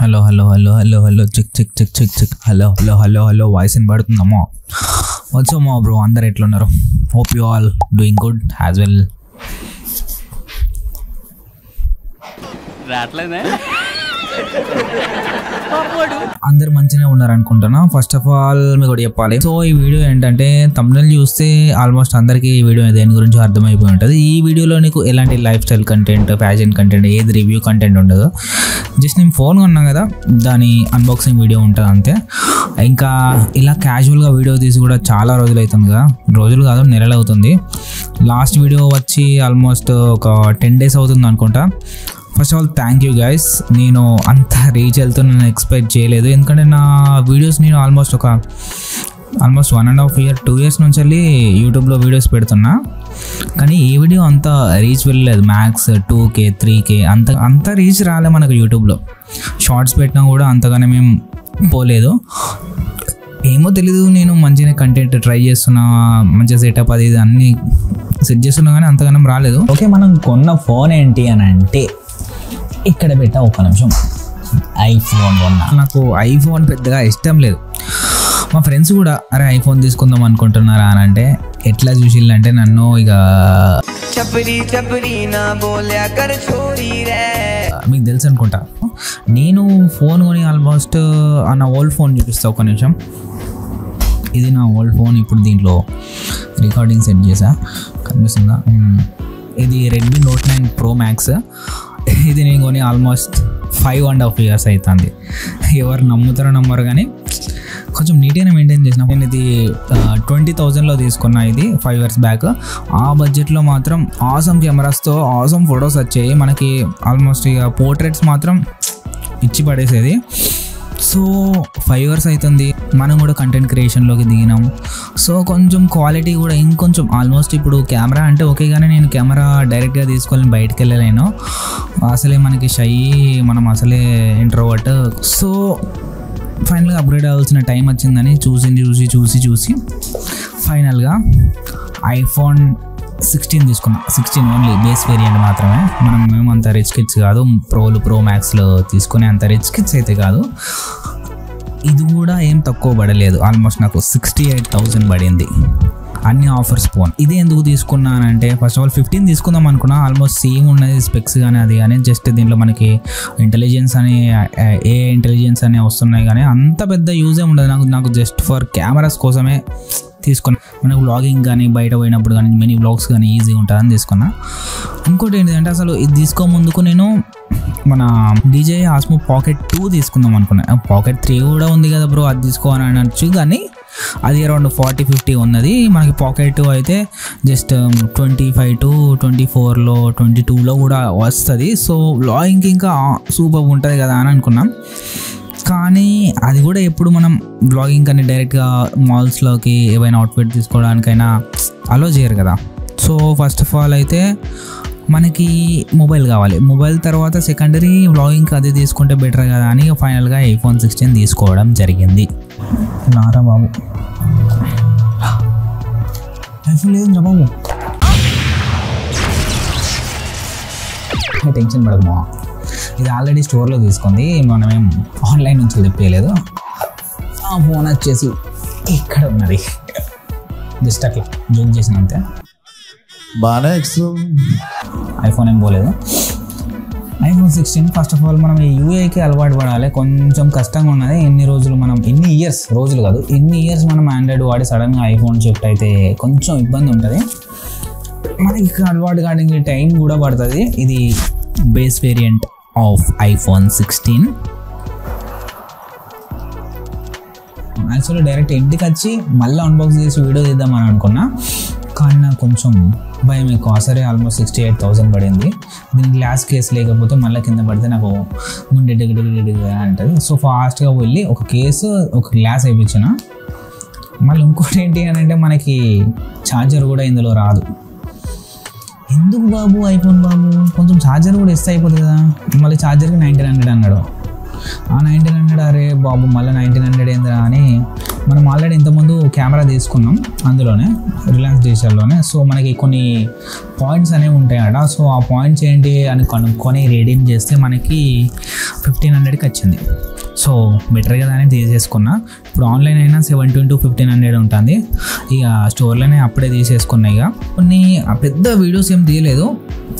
Hello hello hello hello hello check check check check check hello hello hello hello voice వినబడుతుందమ్మా. వచ్చామా bro, అందరు ఎట్లున్నారు? Hope you all doing good as well. అందరు మంచిగా ఉన్నారు అనుకుంటున్నా. ఫస్ట్ ఆఫ్ ఆల్ మీకు ఒకటి చెప్పాలి. సో ఈ వీడియో ఏంటంటే తమ్నెల్ చూస్తే ఆల్మోస్ట్ అందరికీ ఈ వీడియో దేని గురించి అర్థమైపోయి ఉంటుంది. ఈ వీడియోలో నీకు ఎలాంటి life style content, fashion content, ఏది రివ్యూ కంటెంట్ ఉండదు. జస్ట్ నేను ఫోన్ కొన్నా కదా, దాని అన్బాక్సింగ్ వీడియో ఉంటుంది అంతే. ఇంకా ఇలా క్యాజువల్గా వీడియో తీసి కూడా చాలా రోజులు అవుతుంది కదా, రోజులు కాదు నెలలు అవుతుంది. లాస్ట్ వీడియో వచ్చి ఆల్మోస్ట్ ఒక 10 days అవుతుంది అనుకుంటా. First of all thank you guys. నేను అంత రీచ్ వెళ్తూ నేను ఎక్స్పెక్ట్ చేయలేదు, ఎందుకంటే నా వీడియోస్ నేను ఆల్మోస్ట్ 1.5 year 2 years నుంచి వెళ్ళి యూట్యూబ్లో వీడియోస్ పెడుతున్నా, కానీ ఈ వీడియో అంత రీచ్ వెళ్ళలేదు. మ్యాక్స్ 2K 3K అంత రీచ్ రాలే మనకు యూట్యూబ్లో. షార్ట్స్ పెట్టినా కూడా అంతగానే మేము పోలేదు. ఏమో తెలీదు, నేను మంచిగా కంటెంట్ ట్రై చేస్తున్నా, మంచిగా సెటప్ అది ఇది అన్నీ సెట్ చేస్తున్నా కానీ అంతగానం రాలేదు. ఓకే, మనం కొన్న ఫోన్ ఏంటి అని అంటే ఇక్కడ పెట్టా, ఒక్క నిమిషం. ఐఫోన్ కొన్నా. నాకు ఐఫోన్ పెద్దగా ఇష్టం లేదు. మా ఫ్రెండ్స్ కూడా అరే ఐఫోన్ తీసుకుందాం అనుకుంటున్నారా అని అంటే ఎట్లా చూసిల్లంటే నన్ను ఇక మీకు తెలుసు అనుకుంటా. నేను ఫోన్ కొని ఆల్మోస్ట్ నా ఓల్డ్ ఫోన్ చూపిస్తా, ఒక్క నిమిషం. ఇది నా ఓల్డ్ ఫోన్. ఇప్పుడు దీంట్లో రికార్డింగ్ సెట్ చేసా, కనిపిస్తుందా? ఇది రెడ్మీ Note 9 Pro Max. ఇది నేను కొని ఆల్మోస్ట్ 5.5 years అవుతుంది. ఎవరు నమ్ముతారో నమ్మరు కానీ కొంచెం నీట్గానే మెయింటైన్ చేసిన. నేను ఇది 20,000లో తీసుకున్నా, ఇది 5 years బ్యాక్. ఆ బడ్జెట్లో మాత్రం ఆసమ్ కెమెరాస్తో ఆసమ్ ఫొటోస్ వచ్చాయి మనకి. ఆల్మోస్ట్ ఇక పోర్ట్రేట్స్ మాత్రం ఇచ్చి పడేసేది. సో 5 years అవుతుంది, మనం కూడా కంటెంట్ క్రియేషన్లోకి దిగినాం. సో కొంచెం క్వాలిటీ కూడా ఇంకొంచెం ఆల్మోస్ట్ ఇప్పుడు కెమెరా అంటే ఓకే, కానీ నేను కెమెరా డైరెక్ట్గా తీసుకొని బయటకు వెళ్ళలేను. అసలే మనకి షై, మనం అసలే ఇంట్రోవర్ట్. సో ఫైనల్గా అప్గ్రేడ్ అవ్వాల్సిన టైం వచ్చిందని చూసి ఫైనల్గా ఐఫోన్ 16 తీసుకున్నాం. 16 ఓన్లీ బేస్ వేరియంట్ మాత్రమే. మనం మేమంత రిచ్ కిడ్స్ కాదు, ప్రో మ్యాక్స్లో తీసుకునే అంత రిచ్ కిడ్స్ అయితే కాదు. ఇది కూడా ఏం తక్కువ పడలేదు, ఆల్మోస్ట్ నాకు 68,000 పడింది, అన్ని ఆఫర్స్ ఫోన్. ఇది ఎందుకు తీసుకున్నానంటే ఫస్ట్ ఆఫ్ ఆల్ 15 తీసుకుందాం అనుకున్నా. ఆల్మోస్ట్ సేమ్ ఉన్నది స్పెక్స్ కానీ అది కానీ, జస్ట్ దీంట్లో మనకి ఇంటెలిజెన్స్ అని ఇంటెలిజెన్స్ అని వస్తున్నాయి, కానీ అంత పెద్ద యూజే ఉండదు. నాకు జస్ట్ ఫర్ కెమెరాస్ కోసమే తీసుకున్నా. మనకు వ్లాగింగ్ కానీ బయట పోయినప్పుడు కానీ మినీ వ్లాగ్స్ కానీ ఈజీగా ఉంటుందని తీసుకున్నా. ఇంకోటి ఏంటంటే అసలు ఇది తీసుకో ముందుకు నేను మన DJI Osmo Pocket 2 తీసుకుందాం అనుకున్నా. Pocket 3 కూడా ఉంది కదా బ్రో, అది తీసుకోవాలని అనొచ్చు, కానీ అది అరౌండ్ 40-50 ఉన్నది. మనకి Pocket 2 అయితే జస్ట్ 25 to 24లో 22లో కూడా వస్తుంది. సో వ్లాగింగ్కి ఇంకా సూపర్ ఉంటుంది కదా అని అనుకున్నాం. కానీ అది కూడా ఎప్పుడు మనం బ్లాగింగ్ కానీ డైరెక్ట్గా మాల్స్లోకి ఏవైనా అవుట్ఫిట్ తీసుకోవడానికైనా అలో చేయరు కదా. సో ఫస్ట్ ఆఫ్ ఆల్ అయితే మనకి మొబైల్ కావాలి. మొబైల్ తర్వాత సెకండరీ బ్లాగింగ్కి అది తీసుకుంటే బెటర్ కదా అని ఫైనల్గా iPhone 16 తీసుకోవడం జరిగింది. నారా బాబు, ఐఫోన్ లేదురా బాబు, టెన్షన్ పడదు. ఇది ఆల్రెడీ స్టోర్లో తీసుకుంది, మనమేం ఆన్లైన్ నుంచి తెప్పలేదు. ఆ ఫోన్ వచ్చేసి ఇక్కడ ఉన్నది, జస్ట్ అట్లా జూమ్ చేసిన అంతే. బాగా ఐఫోన్ ఏం పోలేదు. iPhone 16 ఫస్ట్ ఆఫ్ ఆల్ మనం ఈ UIకి అలవాటు పడాలి. కొంచెం కష్టంగా ఉన్నది. ఎన్ని రోజులు కాదు, ఎన్ని ఇయర్స్ మనం ఆండ్రాయిడ్ వాడి సడన్గా ఐఫోన్ షిఫ్ట్ అయితే కొంచెం ఇబ్బంది ఉంటుంది. మనకి అలవాటు కావడానికి టైం కూడా పడుతుంది. ఇది base variant of iPhone 16. Actually direct ఇంటికి వచ్చి మళ్ళీ అన్బాక్స్ చేసి వీడియో తీద్దామని అనుకున్నా, కానీ నాకు కొంచెం భయం ఎక్కువ. సరే ఆల్మోస్ట్ 68,000 పడింది. దీని గ్లాస్ కేసు లేకపోతే మళ్ళీ కింద పడితే నాకు గుండె డిగ్గా అంటుంది. సో ఫాస్ట్గా వెళ్ళి ఒక కేసు ఒక గ్లాస్ వేయించిన. మళ్ళీ ఇంకోటి ఏంటి అని అంటే మనకి ఛార్జర్ కూడా ఇందులో రాదు. ఎందుకు బాబు ఐఫోన్ బాబు, కొంచెం ఛార్జర్ కూడా ఇస్తే అయిపోతుంది కదా. మళ్ళీ ఛార్జర్కి 1900 అన్నాడు. ఆ 1900 అరే బాబు మళ్ళీ 1900 ఏందిరా అని మనం ఆల్రెడీ ఇంతకుముందు కెమెరా తీసుకున్నాం అందులోనే రిలయన్స్ డిజిటల్లోనే. సో మనకి కొన్ని పాయింట్స్ అనేవి ఉంటాయట. సో ఆ పాయింట్స్ ఏంటి అని కనుక్కొని రీడింగ్ చేస్తే మనకి 1500కి వచ్చింది. సో బెటర్ కదా అని తీసేసుకున్నా. ఇప్పుడు ఆన్లైన్ అయినా 17 to 1500 ఉంటుంది. ఇక స్టోర్లోనే అప్పుడే తీసేసుకున్నాయి. ఇక కొన్ని పెద్ద వీడియోస్ ఏం తీయలేదు,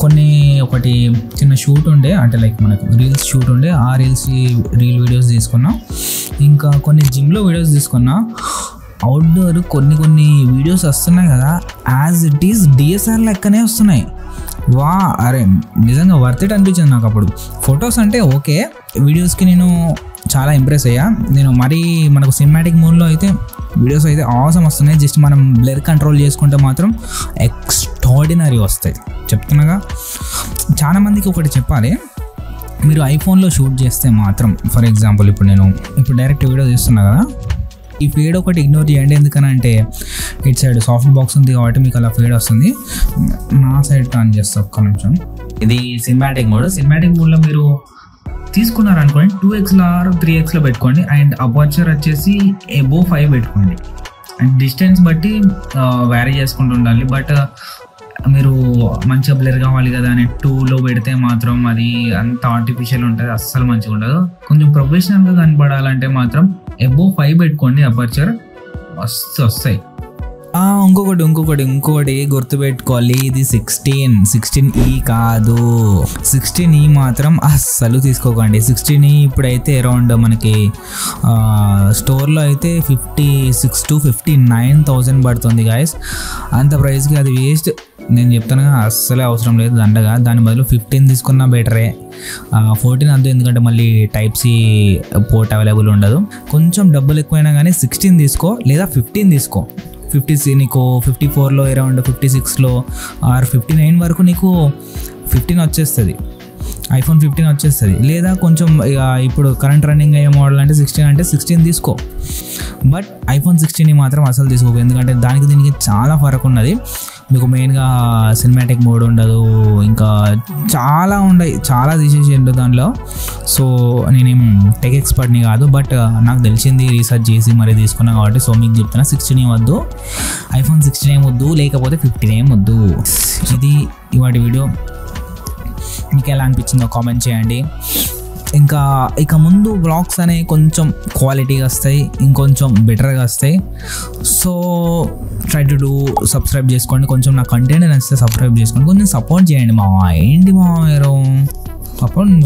కొన్ని ఒకటి చిన్న షూట్ ఉండే, అంటే లైక్ మనకు రీల్స్ షూట్ ఉండే, ఆ రీల్ వీడియోస్ తీసుకున్నా. ఇంకా కొన్ని జిమ్లో వీడియోస్ తీసుకున్నా. అవుట్డోర్ కొన్ని వీడియోస్ వస్తున్నాయి కదా, యాజ్ ఇట్ ఈస్ DSLR లెక్కనే వస్తున్నాయి. వా అరే నిజంగా వర్త్ ఇట్ అనిపించింది నాకు అప్పుడు. ఫొటోస్ అంటే ఓకే, వీడియోస్కి నేను చాలా ఇంప్రెస్ అయ్యా. నేను మరీ మనకు సినిమాటిక్ మోడ్లో అయితే వీడియోస్ అయితే ఆసమ్ వస్తున్నాయి. జస్ట్ మనం బ్లర్ కంట్రోల్ చేసుకుంటే మాత్రం ఎక్స్ట్రాడినరీ వస్తాయి చెప్తున్నాగా. చాలామందికి ఒకటి చెప్పాలి, మీరు ఐఫోన్లో షూట్ చేస్తే మాత్రం, ఫర్ ఎగ్జాంపుల్ ఇప్పుడు డైరెక్ట్ వీడియో తీస్తున్నా కదా, ఈ ఫీడ్ ఒకటి ఇగ్నోర్ చేయండి. ఎందుకనంటే ఇటు సైడ్ సాఫ్ట్ బాక్స్ ఉంది కాబట్టి మీకు అలా ఫీడ్ వస్తుంది. నా సైడ్ టర్న్ చేస్తా ఒక్క నిమిషం. ఇది సినిమాటిక్ మోడ్లో మీరు తీసుకున్నారనుకోండి 2xలో ఆర్ 3xలో పెట్టుకోండి. అండ్ అపర్చర్ వచ్చేసి above 5 పెట్టుకోండి. అండ్ డిస్టెన్స్ బట్టి వ్యారీ చేసుకుంటూ ఉండాలి. బట్ మీరు మంచిగా బ్లర్ కావాలి కదా అని 2లో పెడితే మాత్రం అది అంత ఆర్టిఫిషియల్ ఉంటుంది, అస్సలు మంచిగా ఉండదు. కొంచెం ప్రొఫెషనల్గా కనపడాలంటే మాత్రం above 5 పెట్టుకోండి, అపర్చర్ మస్తు వస్తాయి. ఇంకొకటి గుర్తుపెట్టుకోవాలి, ఇది 16E కాదు. 16E మాత్రం అస్సలు తీసుకోకండి. 16E ఇప్పుడైతే అరౌండ్ మనకి స్టోర్లో అయితే 56 to 59,000 పడుతుంది గాయస్. అంత ప్రైస్కి అది వేస్ట్. నేను చెప్తాను అస్సలే అవసరం లేదు దండగా. దాని బదులు 15 తీసుకున్నా బెటరే. 14 అంతే, ఎందుకంటే మళ్ళీ Type-C పోర్ట్ అవైలబుల్ ఉండదు. కొంచెం డబ్బులు ఎక్కువైనా కానీ 16 తీసుకో, లేదా 15 తీసుకో. 50 నీకు 54లో అరౌండ్ 56లో ఆర్ 59 వరకు నీకు 15 వచ్చేస్తుంది, iPhone 15 వచ్చేస్తుంది. లేదా కొంచెం ఇప్పుడు కరెంట్ రన్నింగ్ అయ్యే మోడల్ అంటే 16 అంటే 16 తీసుకో. బట్ iPhone 16 మాత్రం అసలు తీసుకోకు, ఎందుకంటే దానికి దీనికి చాలా ఫరక్ ఉన్నది. మీకు మెయిన్గా సినిమాటిక్ మోడ్ ఉండదు, ఇంకా చాలా తీసేసిండు దానిలో. సో నేనేం టెక్ ఎక్స్పర్ట్ని కాదు, బట్ నాకు తెలిసింది రీసెర్చ్ చేసి మరీ తీసుకున్నా కాబట్టి సో మీకు చెప్తున్నా. 16 వద్దు, iPhone 16 వద్దు, లేకపోతే 15 వద్దు. ఇది ఇవాటి వీడియో. మీకు ఎలా అనిపించిందో కామెంట్ చేయండి. ఇక ముందు వ్లాగ్స్ అనేవి కొంచెం క్వాలిటీగా వస్తాయి, ఇంకొంచెం బెటర్గా వస్తాయి. So try to do subscribe చేసుకోండి. కొంచెం నా కంటెంట్ నచ్చితే సబ్స్క్రైబ్ చేసుకోండి, కొంచెం సపోర్ట్ చేయండి మావా. ఏంటి మావా మీరు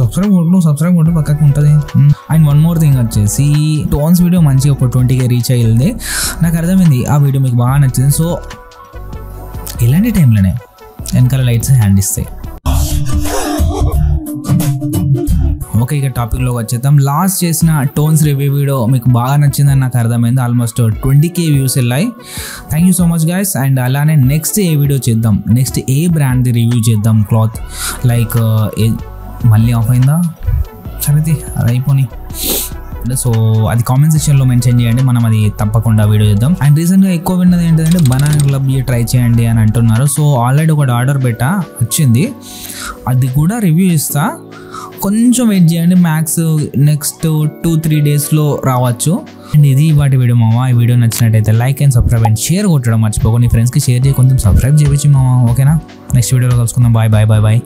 సబ్స్క్రైబ్ కొట్టు పక్కకి ఉంటుంది. అండ్ వన్ మోర్ థింగ్ వచ్చేసి టోన్స్ వీడియో మంచిగా ఒక 20K రీచ్ అయ్యింది. నాకు అర్థమైంది ఆ వీడియో మీకు బాగా నచ్చింది. సో ఇలాంటి టైంలోనే వెనకాల లైట్స్ హ్యాండ్ ఇస్తాయి. ఓకే, ఇక టాపిక్లోకి వచ్చేద్దాం. లాస్ట్ చేసిన టోన్స్ రివ్యూ వీడియో మీకు బాగా నచ్చిందని నాకు అర్థమైంది. ఆల్మోస్ట్ 20K వ్యూస్ వెళ్ళాయి. Thank you so much guys. And అలానే నెక్స్ట్ ఏ వీడియో చేద్దాం, నెక్స్ట్ ఏ బ్రాండ్ది రివ్యూ చేద్దాం, క్లాత్ లైక్ మళ్ళీ ఆఫ్ అయిందా, సరే అది అయిపోయి. సో అది కామెంట్ సెక్షన్లో మెన్షన్ చేయండి, మనం అది తప్పకుండా వీడియో చేద్దాం. అండ్ రీసెంట్గా ఎక్కువ విన్నది ఏంటంటే బనానా క్లబ్ ట్రై చేయండి అని అంటున్నారు. సో ఆల్రెడీ ఒకటి ఆర్డర్ పెట్టా, వచ్చింది, అది కూడా రివ్యూ ఇస్తా. కొంచెం వెయిట్ చేయండి, మ్యాక్స్ నెక్స్ట్ 2-3 డేస్లో రావచ్చు. అండ్ ఇది వాటి వీడియో మావా. ఈ వీడియో నచ్చినట్టయితే like and subscribe and share కొట్టడం మర్చిపోకండి. ఫ్రెండ్స్కి షేర్ చేసి కొంచెం సబ్స్క్రైబ్ చేయించి మావా. ఓకేనా, నెక్స్ట్ వీడియోలో కలుసుకుందాం. బాయ్.